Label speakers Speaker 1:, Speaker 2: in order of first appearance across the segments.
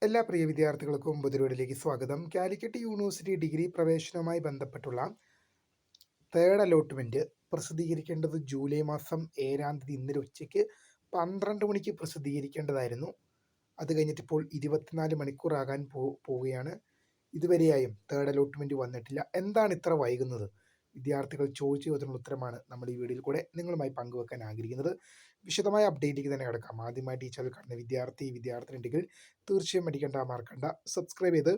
Speaker 1: എല്ലാ പ്രിയ വിദ്യാർത്ഥികൾക്കും പുതിയൊരിലേക്ക് സ്വാഗതം. കാലിക്കറ്റ് യൂണിവേഴ്സിറ്റി ഡിഗ്രി പ്രവേശനവുമായി ബന്ധപ്പെട്ടുള്ള തേർഡ് അലോട്ട്മെൻറ്റ് പ്രസിദ്ധീകരിക്കേണ്ടത് ജൂലൈ മാസം 7-ാം തീയതി ഇന്നലെ ഉച്ചയ്ക്ക് 12 മണിക്ക് പ്രസിദ്ധീകരിക്കേണ്ടതായിരുന്നു. അത് കഴിഞ്ഞിട്ടിപ്പോൾ 24 മണിക്കൂറാകാൻ പോവുകയാണ്. ഇതുവരെയായും തേർഡ് അലോട്ട്മെൻറ്റ് വന്നിട്ടില്ല. എന്താണ് ഇത്ര വൈകുന്നത്? വിദ്യാർത്ഥികൾ ചോദിച്ചതിനുള്ള ഉത്തരമാണ് നമ്മൾ ഈ വീഡിയോയിൽ കൂടെ നിങ്ങളുമായി പങ്കുവെക്കാൻ ആഗ്രഹിക്കുന്നത്. വിശദമായ അപ്ഡേറ്റിലേക്ക് തന്നെ കിടക്കാം. ആദ്യമായിട്ട് ഈ ചാനൽ കാണുന്ന വിദ്യാർത്ഥിനിയുണ്ടെങ്കിൽ തീർച്ചയായും മറക്കണ്ട സബ്സ്ക്രൈബ് ചെയ്ത്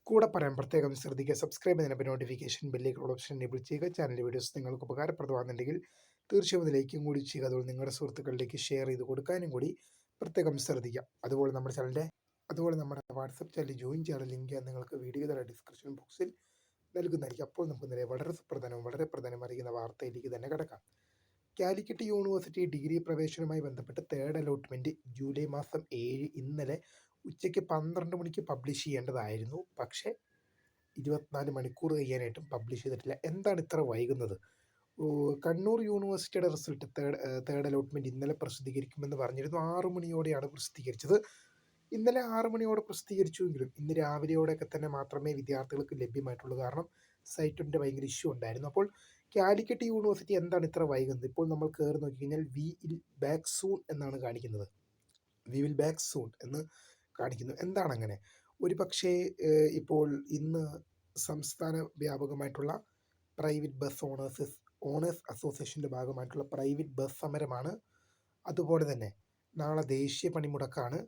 Speaker 1: കൂടെ പറയാൻ പ്രത്യേകം ശ്രദ്ധിക്കുക. സബ്സ്ക്രൈബ് ചെയ്യുന്നതിന് നോട്ടിഫിക്കേഷൻ ബെല്ലിലേക്കുള്ള ഓപ്ഷൻ എനേബിൾ ചെയ്യുക. ചാനലിലെ വീഡിയോസ് നിങ്ങൾക്ക് ഉപകാരപ്രദമാകുന്നുണ്ടെങ്കിൽ തീർച്ചയായും ലൈക്കും കൂടി ചെയ്യുക. അതുപോലെ നിങ്ങളുടെ സുഹൃത്തുക്കളിലേക്ക് ഷെയർ ചെയ്ത് കൊടുക്കാനും കൂടി പ്രത്യേകം ശ്രദ്ധിക്കുക. അതുപോലെ നമ്മുടെ വാട്സപ്പ് ചാനൽ ജോയിൻ ചെയ്യാനുള്ള ലിങ്ക് നിങ്ങൾക്ക് വീഡിയോ തന്നെ ഡിസ്ക്രിപ്ഷൻ ബോക്സിൽ നൽകുന്നതായിരിക്കും. അപ്പോൾ നമുക്ക് നേരെ വളരെ പ്രധാനം അറിയുന്ന വാർത്തയിലേക്ക് തന്നെ കിടക്കാം. കാലിക്കറ്റ് യൂണിവേഴ്സിറ്റി ഡിഗ്രി പ്രവേശനവുമായി ബന്ധപ്പെട്ട് തേർഡ് അലോട്ട്മെൻറ്റ് ജൂലൈ മാസം 7 ഇന്നലെ ഉച്ചയ്ക്ക് 12 മണിക്ക് പബ്ലിഷ് ചെയ്യേണ്ടതായിരുന്നു. പക്ഷേ 24 മണിക്കൂർ കഴിയാനായിട്ടും പബ്ലിഷ് ചെയ്തിട്ടില്ല. എന്താണ് ഇത്ര വൈകുന്നത്? കണ്ണൂർ യൂണിവേഴ്സിറ്റിയുടെ റിസൾട്ട് തേർഡ് അലോട്ട്മെൻറ്റ് ഇന്നലെ പ്രസിദ്ധീകരിക്കുമെന്ന് പറഞ്ഞിരുന്നു. 6 മണിയോടെയാണ് പ്രസിദ്ധീകരിച്ചത്. ഇന്നലെ 6 മണിയോടെ പ്രസിദ്ധീകരിച്ചുവെങ്കിലും ഇന്ന് രാവിലെയോടെയൊക്കെ തന്നെ മാത്രമേ വിദ്യാർത്ഥികൾക്ക് ലഭ്യമായിട്ടുള്ളൂ. കാരണം സൈറ്റിൻ്റെ ഭയങ്കര ഇഷ്യൂ ഉണ്ടായിരുന്നു. അപ്പോൾ കാലിക്കറ്റ് യൂണിവേഴ്സിറ്റി എന്താണ് ഇത്ര വൈകുന്നത്? ഇപ്പോൾ നമ്മൾ കയറി നോക്കിക്കഴിഞ്ഞാൽ വി വിൽ ബാക്ക് സൂൺ എന്നാണ് കാണിക്കുന്നത്. വി വിൽ ബാക്ക് സൂൺ എന്ന് കാണിക്കുന്നു. എന്താണ് അങ്ങനെ? ഒരു പക്ഷേ ഇപ്പോൾ ഇന്ന് സംസ്ഥാന വ്യാപകമായിട്ടുള്ള പ്രൈവറ്റ് ബസ് ഓണേഴ്സ് അസോസിയേഷൻ്റെ ഭാഗമായിട്ടുള്ള പ്രൈവറ്റ് ബസ് സമരമാണ്. അതുപോലെ തന്നെ നാളെ ദേശീയ പണിമുടക്കാണ്.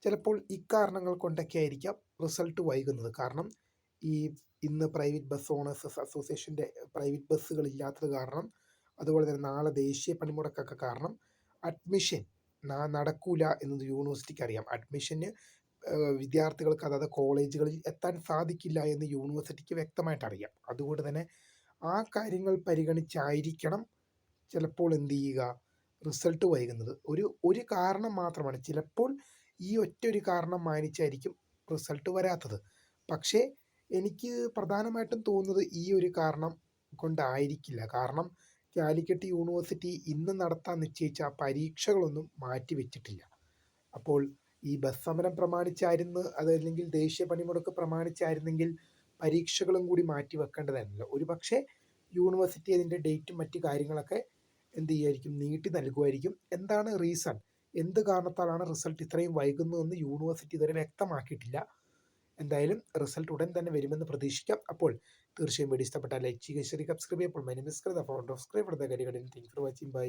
Speaker 1: ചിലപ്പോൾ ഇക്കാരണങ്ങൾ കൊണ്ടൊക്കെ ആയിരിക്കാം റിസൾട്ട് വൈകുന്നത്. കാരണം ഇന്ന് പ്രൈവറ്റ് ബസ് ഓണേഴ്സ് അസോസിയേഷൻ്റെ പ്രൈവറ്റ് ബസ്സുകൾ ഇല്ലാത്തത് കാരണം, അതുപോലെ തന്നെ നാളെ ദേശീയ പണിമുടക്കൊക്കെ കാരണം അഡ്മിഷൻ നടക്കൂല എന്നത് യൂണിവേഴ്സിറ്റിക്ക് അറിയാം. അഡ്മിഷന് വിദ്യാർത്ഥികൾക്ക് അതായത് കോളേജുകളിൽ എത്താൻ സാധിക്കില്ല എന്ന് യൂണിവേഴ്സിറ്റിക്ക് വ്യക്തമായിട്ട് അറിയാം. അതുകൊണ്ട് തന്നെ ആ കാര്യങ്ങൾ പരിഗണിച്ചായിരിക്കണം ചിലപ്പോൾ എന്ത് ചെയ്യുക, റിസൾട്ട് വൈകുന്നത്. ഒരു കാരണം മാത്രമാണ്. ചിലപ്പോൾ ഈ ഒറ്റൊരു കാരണം മാനിച്ചായിരിക്കും റിസൾട്ട് വരാത്തത്. പക്ഷേ എനിക്ക് പ്രധാനമായിട്ടും തോന്നുന്നത് ഈ ഒരു കാരണം കൊണ്ടായിരിക്കില്ല. കാരണം കാലിക്കറ്റ് യൂണിവേഴ്സിറ്റി ഇന്ന് നടത്താൻ നിശ്ചയിച്ച പരീക്ഷകളൊന്നും മാറ്റിവെച്ചിട്ടില്ല. അപ്പോൾ ഈ ബസ് സമരം പ്രമാണിച്ചായിരുന്നു, അതല്ലെങ്കിൽ ദേശീയ പണിമുടക്ക് പ്രമാണിച്ചായിരുന്നെങ്കിൽ പരീക്ഷകളും കൂടി മാറ്റി വെക്കേണ്ടതായിരുന്നല്ലോ. ഒരു പക്ഷേ യൂണിവേഴ്സിറ്റി അതിൻ്റെ ഡേറ്റും മറ്റു കാര്യങ്ങളൊക്കെ എന്ത് ചെയ്യുമായിരിക്കും, നീട്ടി നൽകുമായിരിക്കും. എന്താണ് റീസൺ, എന്ത് കാരണത്താലാണ് റിസൾട്ട് ഇത്രയും വൈകുന്നതെന്ന് യൂണിവേഴ്സിറ്റി ഇതുവരെ വ്യക്തമാക്കിയിട്ടില്ല. എന്തായാലും റിസൾട്ട് ഉടൻ തന്നെ വരുമെന്ന് പ്രതീക്ഷിക്കാം. അപ്പോൾ തീർച്ചയായും വീഡിയോ ഇഷ്ടപ്പെട്ടാൽ ലൈക്ക് ചെയ്യുക, സബ്സ്ക്രൈബ് ചെയ്യുക. അപ്പോൾ my name is Kritha, founder of Scribe. Thank you for watching. By.